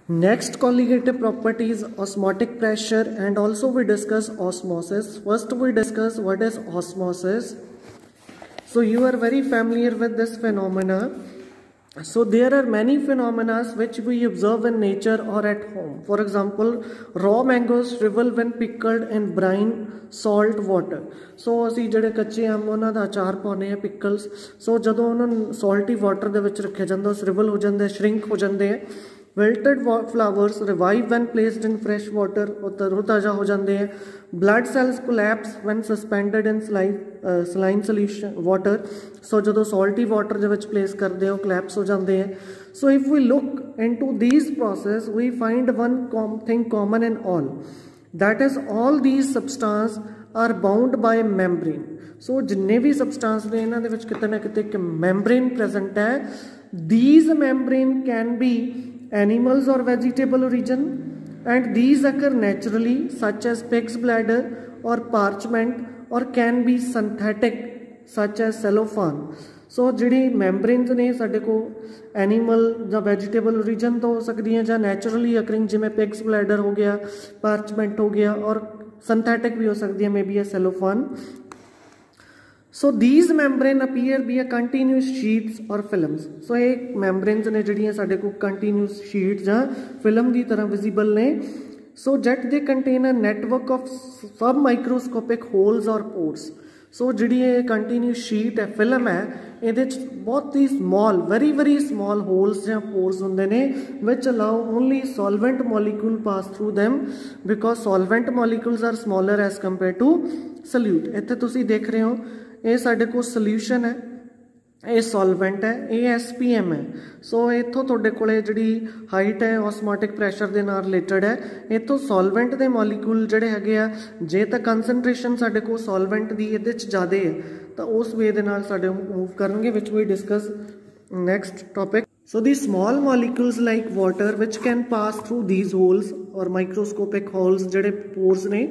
Next colligative property is osmotic pressure, and also we discuss osmosis. First we discuss what is osmosis. So you are very familiar with this phenomena. So there are many phenomena which we observe in nature or at home. For example, raw mangoes shrivel when pickled in brine salt water. So ਅਸੀਂ ਜਿਹੜੇ ਕੱਚੇ ਅੰਬ ਉਹਨਾਂ ਦਾ ਅਚਾਰ ਪਾਉਂਦੇ ਆ ਪਿਕਲਸ, ਸੋ ਜਦੋਂ ਉਹਨਾਂ ਨੂੰ salty water ਦੇ ਵਿੱਚ ਰੱਖਿਆ ਜਾਂਦਾ ਉਹ shrivel ਹੋ ਜਾਂਦੇ, shrink ਹੋ ਜਾਂਦੇ ਆ. Wilted flowers revive when placed in fresh water, और तरोताज़ा हो जाते हैं. Blood cells collapse when suspended in saline solution water. So जो salty water ਦੇ ਵਿੱਚ place करते हो collapse हो जाते हैं. So if we look into these process, we find one thing common in all. That is, all these substances are bound by membrane. So जिन्ने भी substance ने इन्हां दे विच किते ना किते एक membrane present है. These membrane can be animals or vegetable origin, and these occur naturally, such as pig's bladder or parchment, or can be synthetic, such as cellophane. So ਜਿਹੜੀ membranes ਨੇ ਸਾਡੇ को animal ਜਾਂ vegetable origin ਤੋਂ ਹੋ ਸਕਦੀਆਂ ਜਾਂ naturally occurring ਜਿਵੇਂ pig's bladder ਹੋ ਗਿਆ, parchment ਹੋ ਗਿਆ, और synthetic भी हो सकती है, maybe a cellophane. So these membrane appear be a continuous sheets or films. So एक membranes ने जिहड़ियां साडे को continuous sheets या film की तरह visible ने. So jet they contain a network of submicroscopic holes or pores. So जिहड़ी ये continuous sheet है, film है, इहदे च बहुत ही small, very small holes या pores हुंदे ने, which allow only solvent molecule pass through them, because solvent molecules are smaller as compared to solute. इत्थे तुसी देख रहे हो ये साढ़े को सोल्यूशन है, ये सॉल्वेंट है, ये SPM है. सो इतों तुहाडे कोले जिहड़ी हाइट है ऑस्मोटिक प्रैशर दे नाल रिलेटेड है. इतों सॉल्वेंट दे मॉलीक्यूल जिहड़े हैगे आ, जे तां कंसनट्रेशन साढ़े को सॉल्वेंट दी इहदे च ज़्यादा है तां उस वे दे नाल साढ़े मूव करनगे, which we discuss next topic. So the small molecules like water which can pass through these holes or microscopic holes जिहड़े pores ने,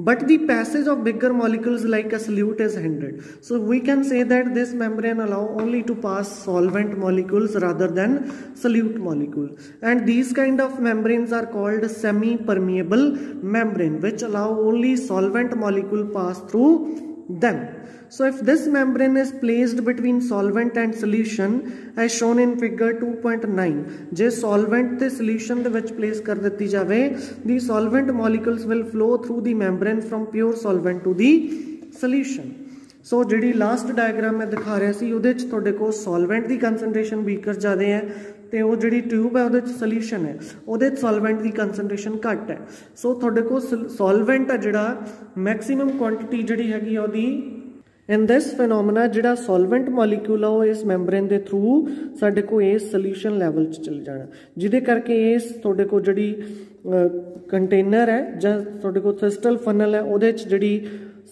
but the passage of bigger molecules like a solute is hindered. So we can say that this membrane allow only to pass solvent molecules rather than solute molecule, and these kind of membranes are called semi-permeable membrane, which allow only solvent molecule pass through them. So if this membrane is placed between solvent and solution as shown in figure 2.9, J solvent ते solution दे विच place कर दित्ती जावे, the solvent molecules will flow through the membrane from pure solvent to the solution. So जिहड़ी last diagram मैं दिखा रहा सी उहदे च तुहाडे को solvent दी concentration बीकर ज़्यादा है, ते वो जिहड़ी ट्यूब है उहदे च solution है, उहदे च solvent दी concentration घट है. So तुहाडे को solvent है जिहड़ा maximum quantity जिहड़ी हैगी उहदी in this phenomena जिहड़ा solvent molecule है इस membrane के through साडे को इस solution level च चल जाना, जिहदे करके इस तुहाडे को जिहड़ी container है जां तुहाडे को crystal funnel है उहदे च जिहड़ी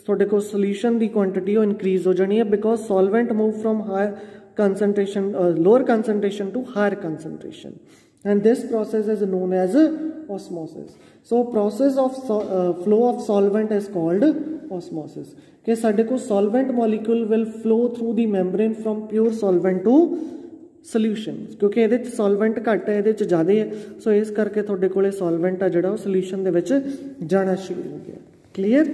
तुहाडे को solution दी quantity वो increase हो जानी है, because solvent move from higher concentration lower concentration to higher concentration, and this process is known as osmosis. So process of flow of solvent is called osmosis. कि साडे को solvent molecule will flow through the membrane from pure solvent to solution, क्योंकि इहदे च solvent घट है, इहदे च ज़्यादा है. सो इस करके तुहाडे कोले solvent है जिहड़ा वो solution दे विच जाना शुरू हो गया. Clear?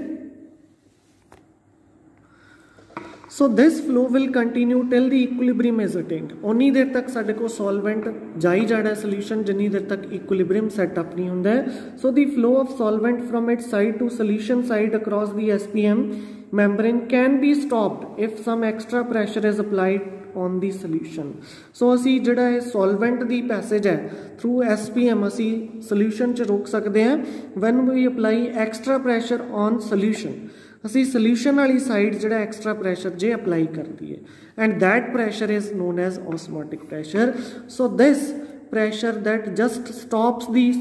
So this flow will continue till the equilibrium is attained. उन्नी देर तक साडे को solvent जाई जाड़ा solution जिन्नी देर तक equilibrium set up नहीं हुंदा है. So the flow of solvent from its side to solution side across the SPM membrane can be stopped if some extra pressure is applied on the solution. So असी जिहड़ा है solvent दी passage है through SPM असी solution च रोक सकते हैं when we apply extra pressure on solution. असी solution वाली side जिहड़ा extra pressure जे apply कर दिए, and that pressure is known as osmotic pressure. So this pressure that just stops the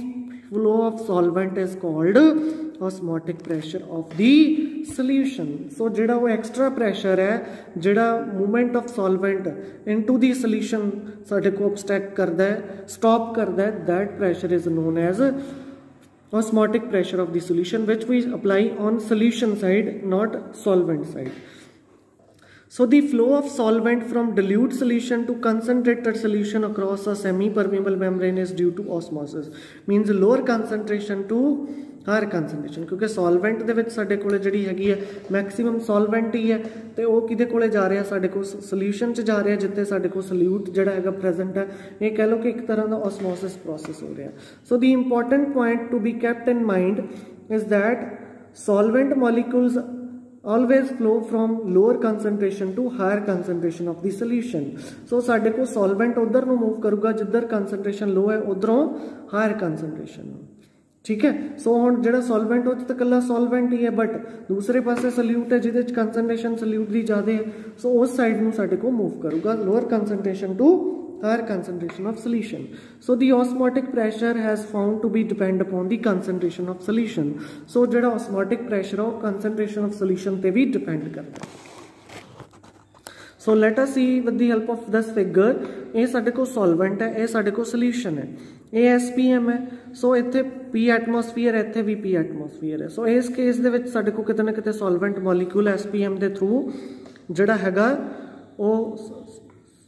flow of solvent is called osmotic pressure of the solution. So जिहड़ा वो extra pressure है, जिहड़ा movement of solvent into the solution साडे को obstruct करदा है, stop करदा है, that pressure is known as osmotic pressure of the solution, which we apply on solution side, not solvent side. So the flow of solvent from dilute solution to concentrated solution across a semi-permeable membrane is due to osmosis. Means lower concentration to higher concentration. क्योंकि solvent दे विच साडे कोले जिहड़ी हैगी है maximum solvent ही है ते वो किदे कोले जा रहा है साडे को solution च जा रहा है जिथे साडे को solute जिहड़ा हैगा present है ये कह लो कि एक तरह का osmosis process हो रहा है. So the important point to be kept in mind is that solvent molecules always flow from lower concentration to higher concentration of the solution. So साडे को solvent उधर नु move करूगा जिधर concentration low है उधरों higher concentration. ठीक है. सो हम जो सॉल्वेंट हो तो कला सॉल्वेंट ही है बट दूसरे पासे सल्यूट है जिहदे कंसनट्रेशन सल्यूट दी ज़्यादा है सो उस साइड में साडे को मूव करूगा lower concentration to higher concentration of solution. So the osmotic pressure has found to be depend upon the concentration of solution. So जो osmotic pressure है concentration of solution पे भी depend करता है. So let us see with the help of this figure. ये साडे को solvent है, ये साडे को solution है. ये SPM है. So इत्थे P atmosphere है, इत्थे भी P atmosphere है. So इस केस दे विच साडे को किते ना किते solvent molecule SPM दे थ्रू जिहड़ा हैगा वो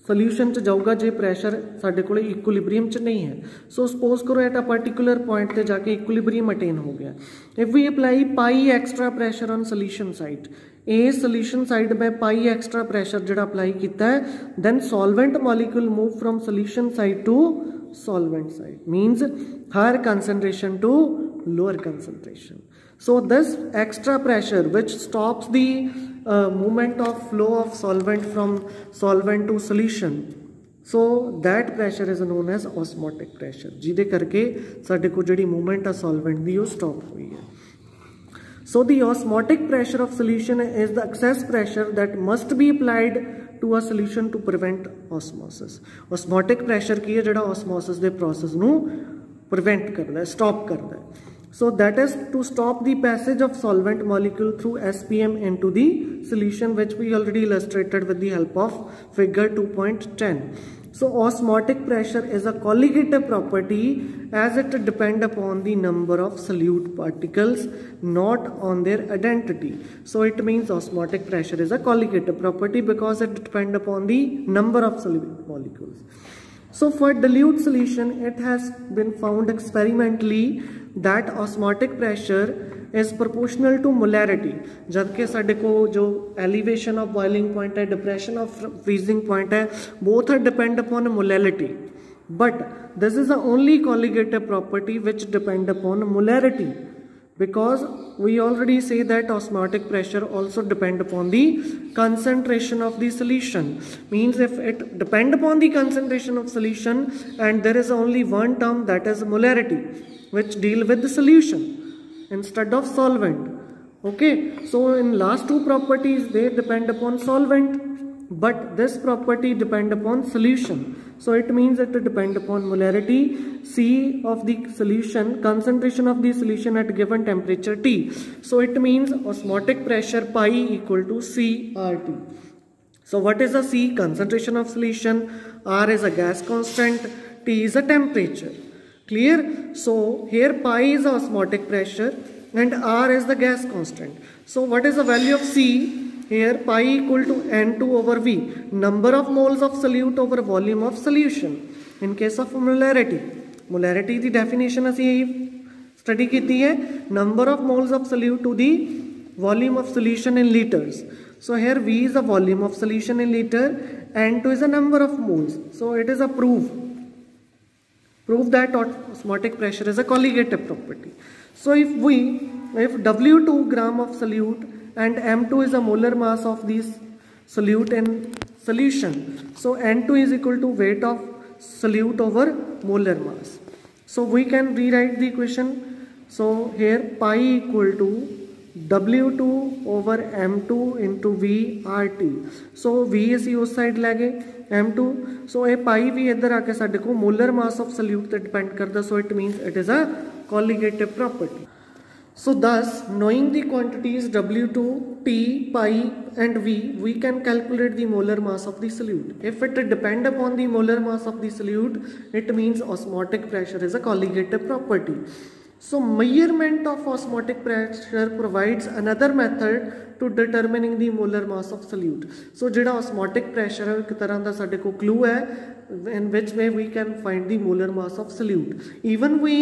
सोल्यूशन च जाऊगा जे प्रैशर साडे कोले इक्विलिब्रियम च नहीं है. सो सपोज करो एट अ पर्टिकुलर पॉइंट ते जाके इक्विलिब्रियम अटेन हो गया. इफ वी अप्लाई पाई extra pressure on solution side, ए सोल्यूशन साइड में पाई एक्स्ट्रा प्रैशर जिहड़ा अप्लाई किया है then solvent molecule move from solution side to solvent side, means higher concentration to lower concentration. So this extra pressure which stops the movement of flow of solvent from solvent to solution, so that pressure is known as osmotic pressure, जिहदे करके साडे को जिहड़ी movement आ solvent दी वो stop हुई है. So the osmotic pressure of solution is the excess pressure that must be applied to a solution to prevent osmosis. Osmotic pressure की है जिहड़ा osmosis दे process नू prevent करदा है, stop करदा है. So that is to stop the passage of solvent molecule through SPM into the solution, which we already illustrated with the help of figure 2.10. So osmotic pressure is a colligative property as it depends upon the number of solute particles, not on their identity. So it means osmotic pressure is a colligative property because it depends upon the number of solute molecules. So for dilute solution, it has been found experimentally that osmotic pressure is proportional to molarity. जबकि साडे को जो elevation of boiling point है, depression of freezing point है, both are depend upon molality. But this is the only colligative property which depend upon molarity, because we already say that osmotic pressure also depend upon the concentration of the solution. Means if it depend upon the concentration of solution and there is only one term, that is molarity, which deal with the solution instead of solvent. Okay, so in last two properties they depend upon solvent, but this property depend upon solution. So it means it depend upon molarity C of the solution, concentration of the solution at given temperature T. So it means osmotic pressure pi equal to CRT. So what is the C? Concentration of solution. R is a gas constant. T is a temperature. Clear? So here pi is the osmotic pressure and R is the gas constant. So what is the value of C? Here pi equal to N2 over V, number of moles of solute over volume of solution. In case of molarity, molarity the definition असी study की है, number of moles of solute to the volume of solution in liters. So here V is the volume of solution in liter, N2 is the number of moles. So it is a proof that osmotic pressure is a colligative property. So if W2 gram of solute and M2 is the molar mass of this solute in solution, so N2 is equal to weight of solute over molar mass. So we can rewrite the equation. So here pi equal to W2 over M2 into V RT. So V is उस side लगे M2. So a pi भी इधर आके साडे को molar mass of solute पे depend करता. So it means it is a colligative property. So thus, knowing the quantities W2, T, pi and V, we can calculate the molar mass of the solute. If it depend upon the molar mass of the solute, it means osmotic pressure is a colligative property. So measurement of osmotic pressure provides another method to determining the molar mass of solute. So jehda osmotic pressure है एक तरह दा साडे को clue है in which way we can find the molar mass of solute. Even we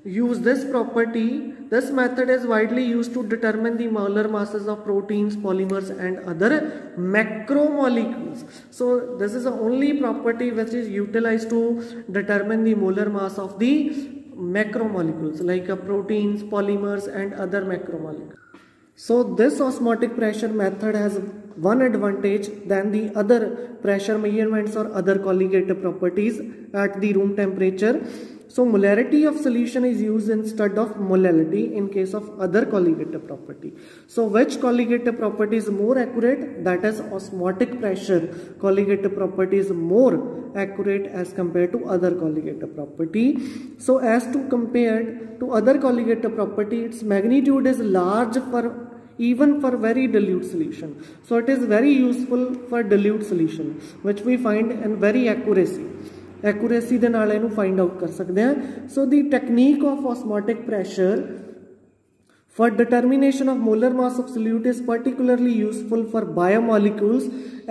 use this property, this method is widely used to determine the molar masses of proteins, polymers and other macromolecules. So this is the only property which is utilized to determine the molar mass of the macromolecules like proteins, polymers and other macromolecules. So this osmotic pressure method has one advantage than the other pressure measurements or other colligative properties at the room temperature. So molarity of solution is used instead of molality in case of other colligative property. So which colligative property is more accurate? That is osmotic pressure colligative property is more accurate as compared to other colligative property. So as to compared to other colligative property, its magnitude is large for even for very dilute solution. So it is very useful for dilute solution which we find in very accuracy ਦੇ ਨਾਲ ਇਹਨੂੰ find out ਕਰ ਸਕਦੇ ਹਾਂ. So the technique of osmotic pressure for determination of molar mass of solute is particularly useful for biomolecules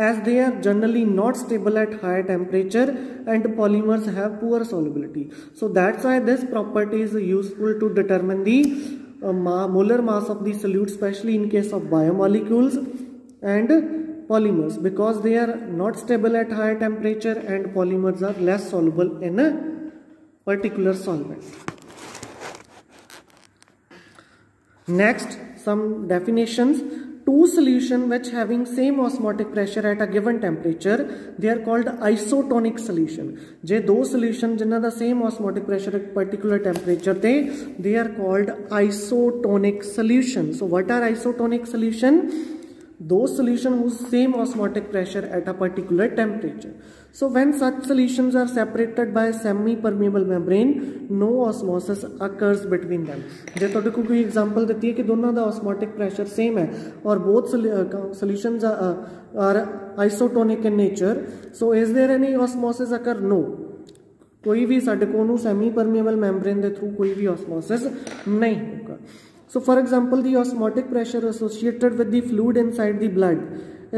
as they are generally not stable at higher temperature and polymers have poor solubility. So that's why this property is useful to determine the molar mass of the solute, especially in case of biomolecules and polymers, because they are not stable at higher temperature and polymers are less soluble in a particular solvent. Next, some definitions. Two solutions which having same osmotic pressure at a given temperature, they are called isotonic solution. जे दो solution जिन्हां दा same osmotic pressure at particular temperature they are called isotonic solution. So what are isotonic solution? Those solutions whose same osmotic pressure at a particular temperature. So when such solutions are separated by a semi-permeable membrane, no osmosis occurs between them. जे तुहाडे को कोई example देती है कि दोनों दा osmotic pressure same है और both solutions are isotonic in nature. So is there any osmosis occur? No. कोई भी साडे को उन्होंने semi-permeable membrane दे through कोई भी osmosis नहीं होगा. So for example, the osmotic pressure associated with the fluid inside the blood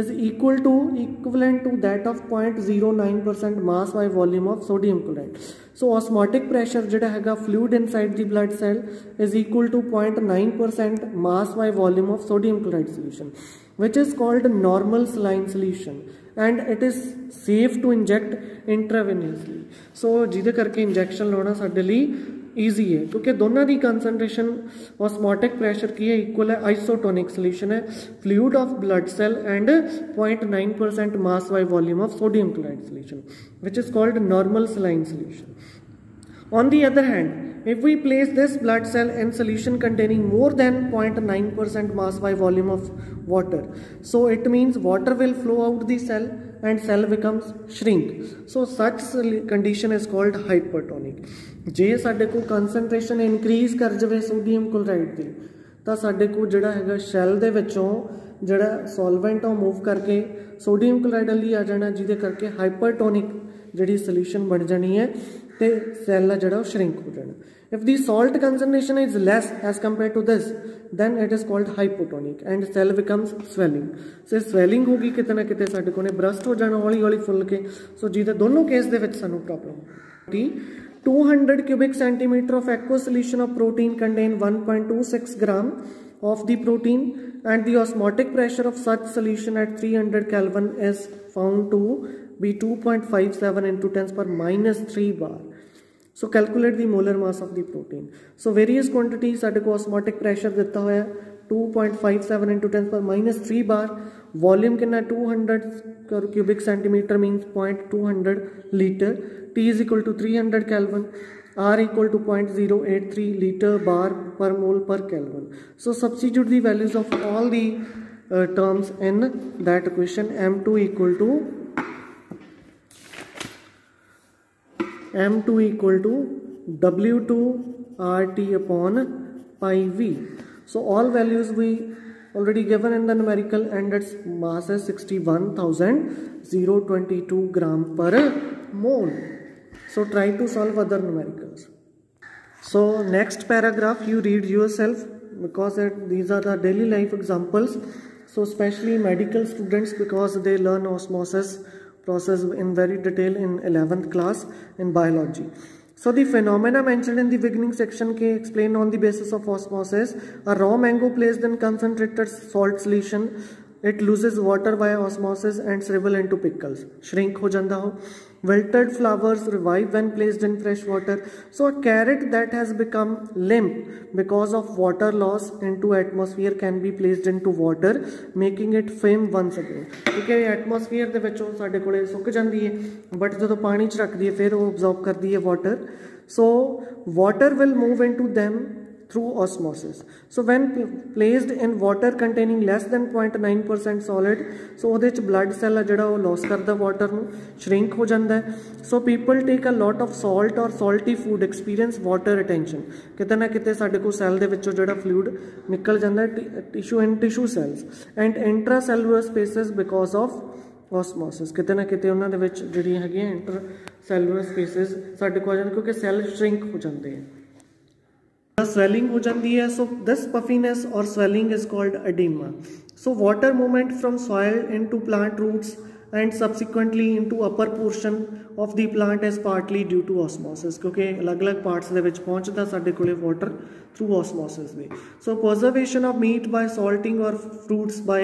is equivalent to that of 0.09% mass by volume of sodium chloride. So osmotic pressure jehda hega fluid inside the blood cell is equal to 0.9% mass by volume of sodium chloride solution, which is called normal saline solution, and it is safe to inject intravenously. So jide karke injection lona sade liye easy है क्योंकि दोनों की concentration osmotic pressure की है equal है. Isotonic solution है fluid of blood cell and 0.9% mass by volume of sodium chloride solution which is called normal saline solution. On the other hand, if we place this blood cell in solution containing more than 0.9% mass by volume of water, so it means water will flow out the cell and cell becomes shrink. So such condition is called hypertonic. जे साडे को concentration increase कर जाए sodium chloride की तो साडे को जिहड़ा हैगा शैल दे विचों जिहड़ा सॉल्वेंट आ मूव करके सोडियम क्लोराइड वाली आ जाना, जिहदे करके हाइपरटोनिक जिहड़ी सोल्यूशन बन जानी है तो सैल जिहड़ा श्रिंक हो जाना. If the salt concentration is less as compared to this, then it is called hypotonic and cell becomes swelling. So swelling होगी किते ना किते साडे को ने ब्रस्ट हो जाना हौली हौली फुल के. सो जिहदे दोनों केस दे विच सानू problem 200 cubic centimeter of aqueous solution of protein contain 1.26 gram of the protein, and the osmotic pressure of such solution at 300 Kelvin is found to be 2.57 into 10 per minus 3 bar. So calculate the molar mass of the protein. So various quantities साडे को osmotic pressure दिता होया 2.57 into 10 per minus 3 bar. Volume कितना 200 cubic centimeter means 0.200 liter. T is equal to 300 Kelvin. R equal to 0.083 liter bar per mole per Kelvin. So substitute the values of all the terms in that equation. M2 equal to W2 RT upon pi V. So all values we already given in the numerical, and its mass is 61,022 gram per mole. So try to solve other numericals. So next paragraph you read yourself, because these are the daily life examples. So especially medical students, because they learn osmosis process in very detail in 11th class in biology. So the phenomena mentioned in the beginning section can explain on the basis of osmosis. A raw mango placed in concentrated salt solution, it loses water by osmosis and shrivel into pickles. Shrink ho janda ho. Wilted flowers revive when placed in fresh water. So a carrot that has become limp because of water loss into atmosphere can be placed into water, making it firm once again. क्योंकि एटमोसफीयर ਦੇ ਵਿੱਚੋਂ ਸਾਡੇ ਕੋਲੇ ਸੁੱਕ ਜਾਂਦੀ ਹੈ, but ਜਦੋਂ ਪਾਣੀ 'ਚ ਰੱਖਦੀ ਹੈ ਫਿਰ ਉਹ absorb ਕਰਦੀ ਹੈ water. So water will move into them through osmosis. So when placed in water containing less than 0.9% solid, so ਉਹਦੇ 'ਚ blood cell ਆ ਜਿਹੜਾ ਉਹ loss ਕਰਦਾ water ਨੂੰ, shrink ਹੋ ਜਾਂਦਾ ਹੈ. So people take a lot of salt or salty food experience water retention. ਕਿਤੇ ਨਾ ਕਿਤੇ ਸਾਡੇ ਕੋਲ ਸੈੱਲ ਦੇ ਵਿੱਚੋਂ ਜਿਹੜਾ fluid ਨਿਕਲ ਜਾਂਦਾ tissue and tissue cells and intracellular spaces because of osmosis. ਕਿਤੇ ਨਾ ਕਿਤੇ ਉਹਨਾਂ ਦੇ ਵਿੱਚ ਜਿਹੜੀਆਂ ਹੈਗੀਆਂ intracellular spaces ਸਾਡੇ ਕੋਲ ਆ ਜਾਂਦੇ ਕਿਉਂਕਿ ਸੈੱਲ shrink ਹੋ ਜਾਂਦੇ ਆ. Swelling हो जाती है. So this puffiness or swelling is called edema. So water movement from soil into plant roots and subsequently into upper portion of the plant is partly due to osmosis, क्योंकि अलग-अलग parts ਦੇ ਵਿੱਚ ਪਹੁੰਚਦਾ ਸਾਡੇ ਕੋਲੇ water through osmosis way. So preservation of meat by salting or fruits by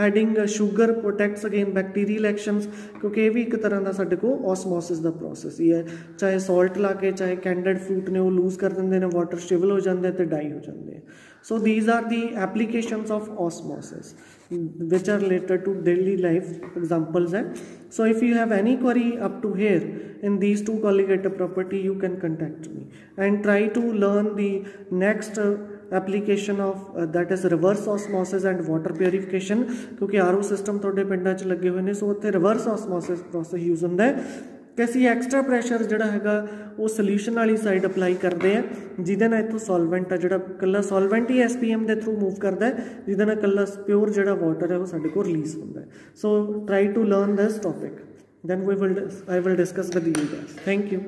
adding sugar protects against bacterial actions, क्योंकि ये भी एक तरह का ਸਾਡੇ ਕੋਲ osmosis ਦਾ process ही है. चाहे salt ला के चाहे candied fruit ने वो lose कर ਦਿੰਦੇ ਨੇ, water shrivel हो ਜਾਂਦੇ ਤੇ die ਹੋ ਜਾਂਦੇ. So these are the applications of osmosis which are related to daily life examples. So if you have any query up to here in these two colligative property, you can contact me and try to learn the next application of that is reverse osmosis and water purification, क्योंकि RO system थोड़े पिंडा च लगे हुए ने. So उत्थे reverse osmosis process use होंदा है कि असीं एक्सट्रा प्रैशर जिहड़ा हैगा वो सोल्यूशन वाली साइड अपलाई करते हैं, जिहदे नाल इत्थों सॉल्वेंट आ जिहड़ा कल्ला सॉल्वेंट ही SPM के थ्रू मूव करता है, जिहदे नाल कल्ला प्योर जिहड़ा वाटर है वो साडे कोल रिलीज होंदा है. So try to learn this topic, then I will discuss with you guys. Thank you.